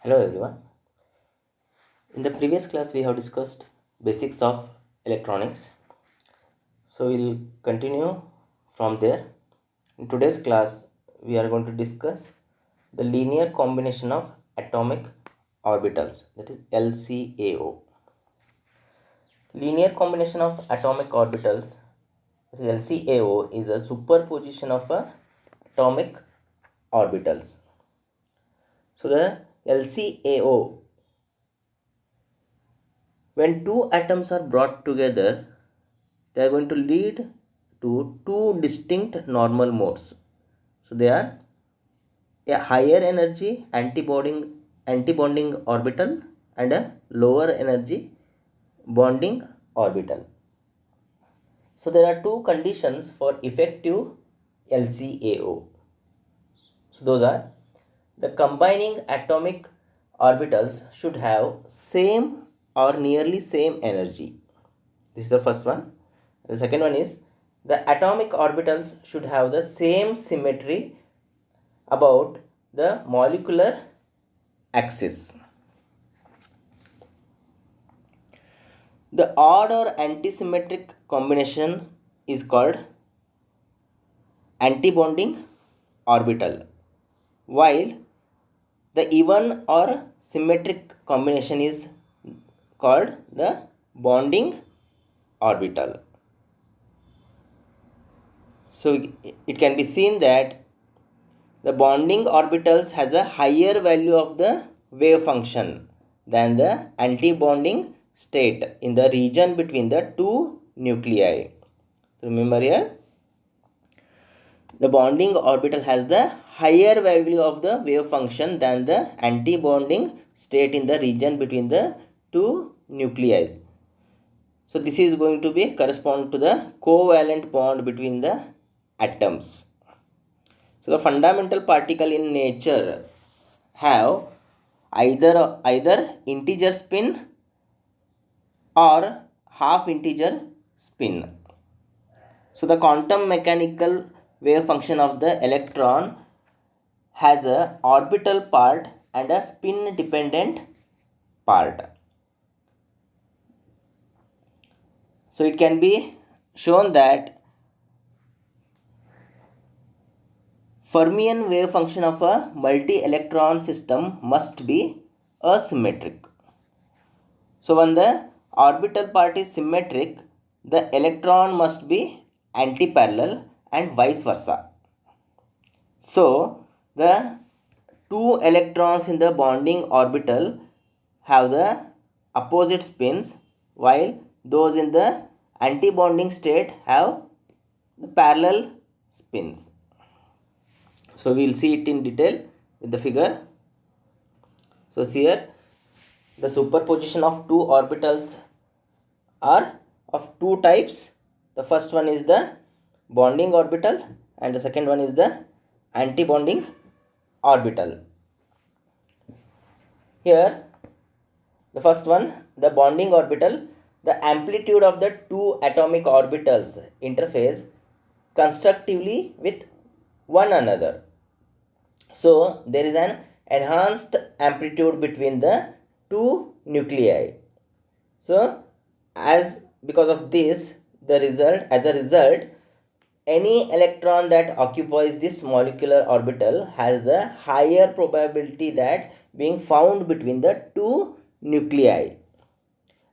Hello everyone. In the previous class we have discussed basics of electronics. So we'll continue from there. In today's class we are going to discuss the linear combination of atomic orbitals, that is LCAO. Linear combination of atomic orbitals, that is LCAO, is a superposition of atomic orbitals. So the LCAO, when two atoms are brought together, they are going to lead to two distinct normal modes. So they are a higher energy antibonding orbital and a lower energy bonding orbital. So there are two conditions for effective LCAO. So those are: the combining atomic orbitals should have same or nearly same energy. This is the first one. The second one is the atomic orbitals should have the same symmetry about the molecular axis. The odd or antisymmetric combination is called antibonding orbital, while the even or symmetric combination is called the bonding orbital. So it can be seen that the bonding orbitals has a higher value of the wave function than the anti-bonding state in the region between the two nuclei. So remember here, the bonding orbital has the higher value of the wave function than the anti-bonding state in the region between the two nuclei. So this is going to be correspond to the covalent bond between the atoms. So the fundamental particle in nature have either integer spin or half integer spin. So the quantum mechanical wave function of the electron has a orbital part and a spin dependent part. So it can be shown that Fermion wave function of a multi-electron system must be asymmetric. So when the orbital part is symmetric, the electron must be antiparallel and vice versa. So the two electrons in the bonding orbital have the opposite spins, while those in the antibonding state have the parallel spins. So we will see it in detail with the figure. So here the superposition of two orbitals are of two types. The first one is the bonding orbital and the second one is the anti-bonding orbital. Here the first one, the bonding orbital, the amplitude of the two atomic orbitals interface constructively with one another. So there is an enhanced amplitude between the two nuclei. So because of this, as a result, any electron that occupies this molecular orbital has the higher probability that being found between the two nuclei,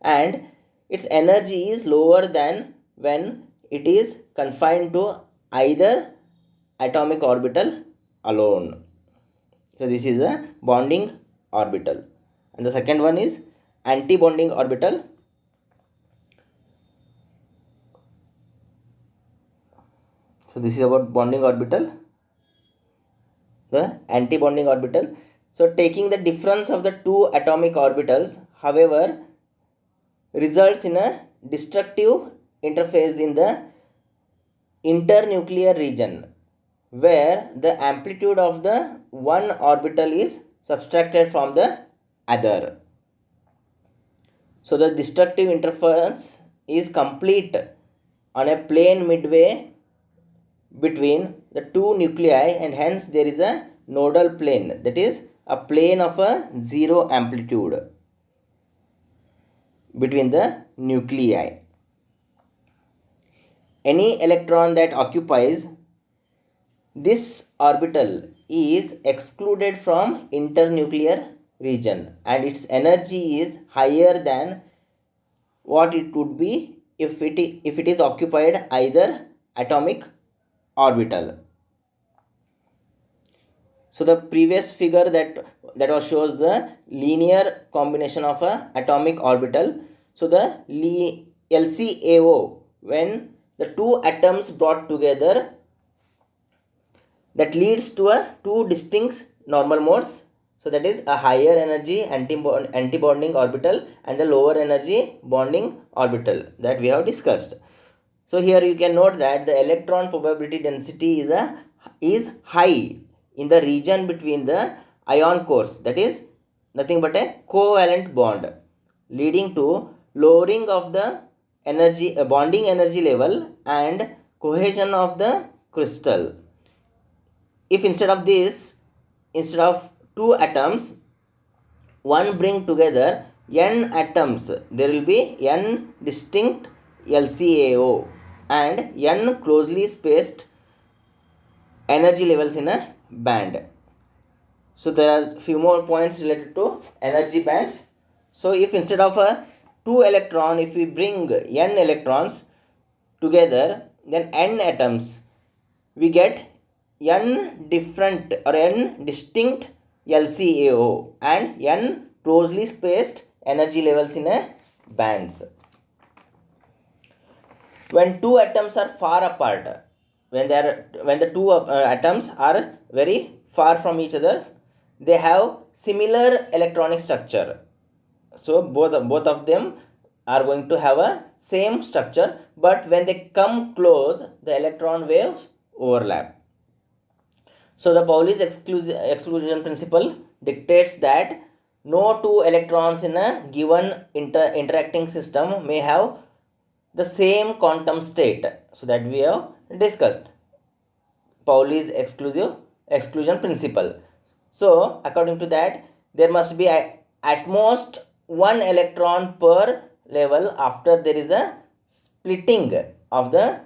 and its energy is lower than when it is confined to either atomic orbital alone. So this is a bonding orbital, and the second one is anti-bonding orbital. So this is about bonding orbital, the anti-bonding orbital. So taking the difference of the two atomic orbitals, however, results in a destructive interface in the internuclear region, where the amplitude of the one orbital is subtracted from the other. So the destructive interference is complete on a plane midway between the two nuclei, and hence there is a nodal plane, that is a plane of a zero amplitude between the nuclei. Any electron that occupies this orbital is excluded from internuclear region, and its energy is higher than what it would be if it is occupied either atomic orbital. So the previous figure that was shows the linear combination of a atomic orbital. So the LCAO, when the two atoms brought together, that leads to a two distinct normal modes. So that is a higher energy antibonding orbital and the lower energy bonding orbital that we have discussed. So here you can note that the electron probability density is high in the region between the ion cores, that is nothing but a covalent bond, leading to lowering of the energy bonding energy level and cohesion of the crystal. If instead of two atoms, one bring together n atoms, there will be n distinct LCAO and n closely spaced energy levels in a band. So there are few more points related to energy bands. So if instead of a two electron, if we bring n electrons together, then n atoms, we get n different or n distinct LCAO and n closely spaced energy levels in a bands. When two atoms are far apart, when the two atoms are very far from each other, they have similar electronic structure. So both of them are going to have a same structure, but when they come close, the electron waves overlap. So the Pauli's exclusion principle dictates that no two electrons in a given interacting system may have the same quantum state. So that we have discussed Pauli's exclusion principle. So according to that, there must be at most one electron per level after there is a splitting of the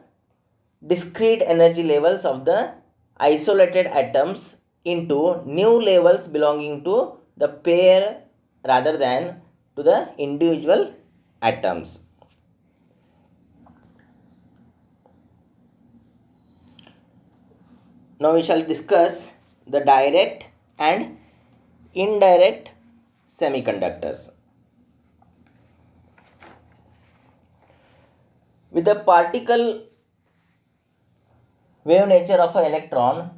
discrete energy levels of the isolated atoms into new levels belonging to the pair rather than to the individual atoms. Now we shall discuss the direct and indirect semiconductors. With the particle wave nature of an electron,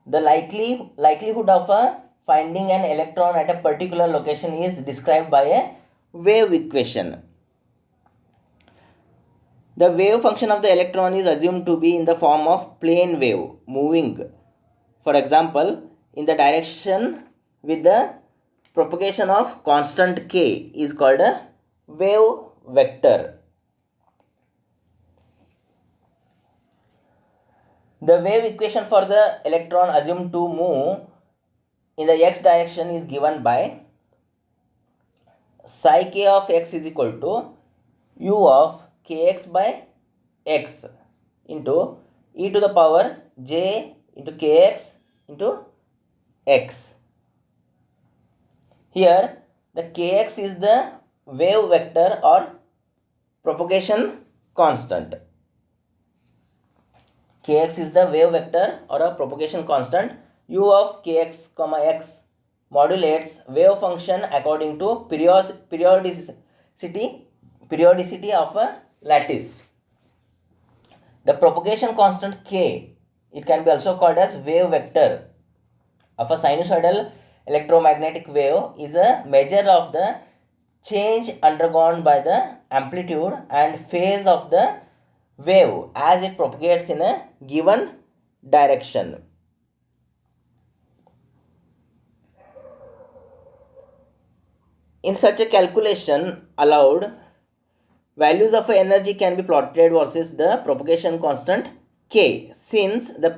the likelihood of finding an electron at a particular location is described by a wave equation. The wave function of the electron is assumed to be in the form of plane wave moving, for example, in the direction with the propagation of constant k is called a wave vector. The wave equation for the electron assumed to move in the x direction is given by psi k of x is equal to u of kx by x into e to the power j into kx into x. Here the kx is the wave vector or propagation constant. Kx is the wave vector or a propagation constant. U of kx comma x modulates wave function according to periodicity of a lattice. The propagation constant k, it can be also called as wave vector of a sinusoidal electromagnetic wave, is a measure of the change undergone by the amplitude and phase of the wave as it propagates in a given direction. In such a calculation allowed, values of energy can be plotted versus the propagation constant K, since the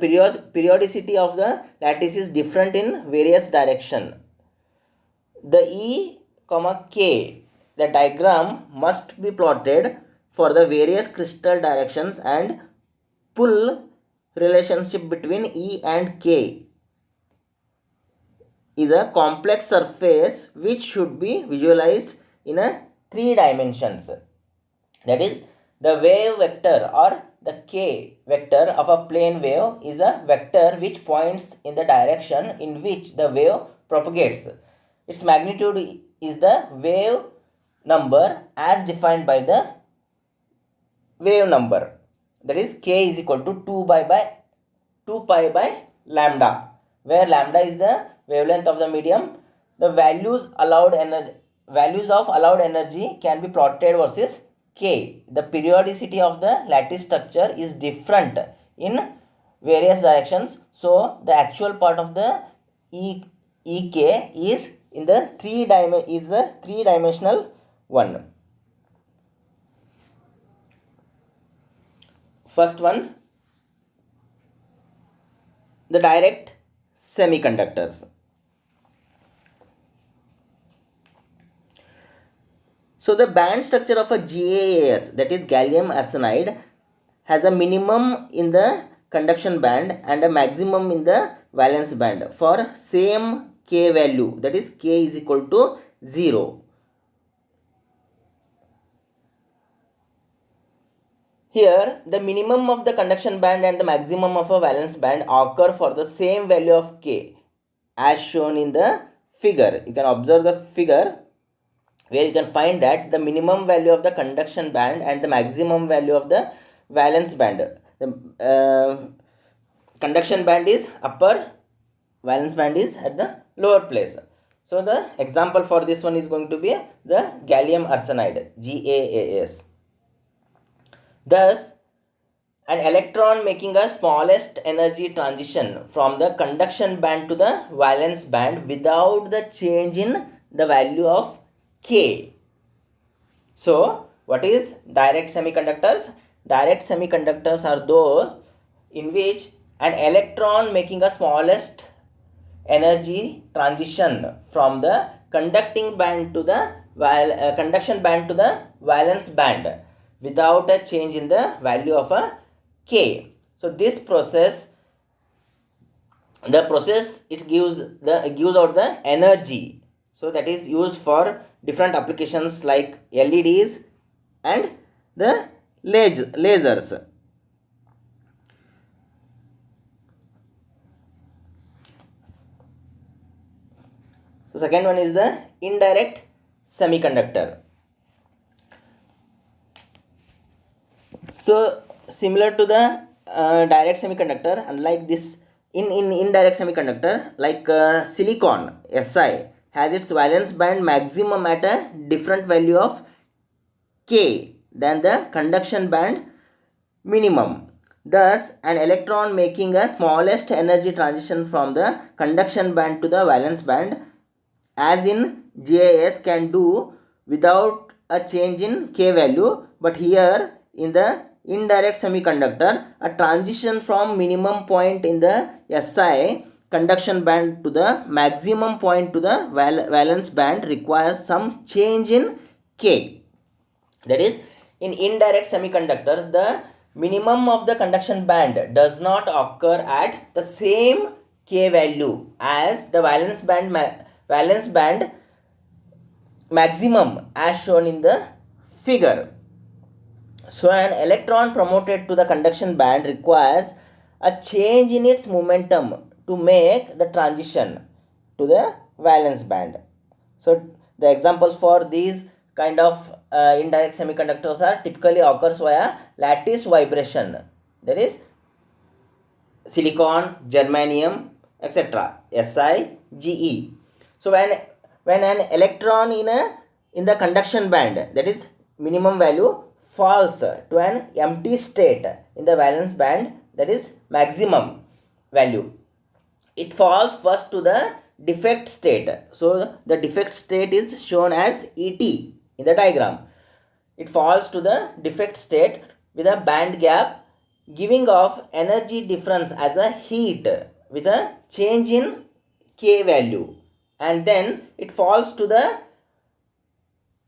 periodicity of the lattice is different in various direction. The E, K, the diagram must be plotted for the various crystal directions and pull relationship between E and K is a complex surface which should be visualized in a 3 dimensions. That is, the wave vector or the K vector of a plane wave is a vector which points in the direction in which the wave propagates. Its magnitude is the wave number as defined by the wave number. That is, K is equal to 2 pi by lambda, where lambda is the wavelength of the medium. The values of allowed energy can be plotted versus K. The periodicity of the lattice structure is different in various directions, so the actual part of the EK is in the three dimensional one. First one, the direct semiconductors. So the band structure of a GaAs, that is gallium arsenide, has a minimum in the conduction band and a maximum in the valence band for same K value, that is K is equal to 0. Here, the minimum of the conduction band and the maximum of a valence band occur for the same value of K as shown in the figure. You can observe the figure where you can find that the minimum value of the conduction band and the maximum value of the valence band. The conduction band is upper, valence band is at the lower place. So the example for this one is going to be the gallium arsenide, GaAs. Thus, an electron making a smallest energy transition from the conduction band to the valence band without the change in the value of K. So, what is direct semiconductors? Direct semiconductors are those in which an electron making a smallest energy transition from the conduction band to the valence band without a change in the value of a K. So this process, it gives out the energy. So that is used for different applications like LEDs and the lasers. So second one is the indirect semiconductor. So similar to the direct semiconductor, unlike this, in indirect semiconductor, like silicon Si has its valence band maximum at a different value of K than the conduction band minimum. Thus, an electron making a smallest energy transition from the conduction band to the valence band, as in GaAs, can do without a change in K value, but here in the indirect semiconductor, a transition from minimum point in the Si conduction band to the maximum point to the valence band requires some change in K. That is, in indirect semiconductors, the minimum of the conduction band does not occur at the same K value as the valence band maximum as shown in the figure. So an electron promoted to the conduction band requires a change in its momentum to make the transition to the valence band. So the examples for these kind of indirect semiconductors are typically occurs via lattice vibration, that is silicon, germanium, etc. Si, Ge. So when an electron in the conduction band, that is minimum value, falls to an empty state in the valence band, that is maximum value, it falls first to the defect state. So the defect state is shown as ET in the diagram. It falls to the defect state with a band gap giving off energy difference as a heat with a change in k value, and then it falls to the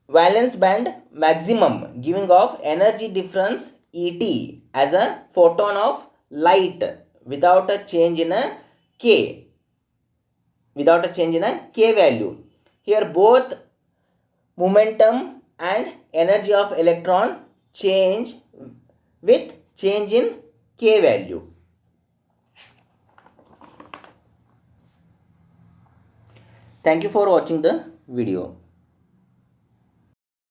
valence band maximum, giving off energy difference Et as a photon of light without a change in a k, value. Here both momentum and energy of electron change with change in k value. Thank you for watching the video.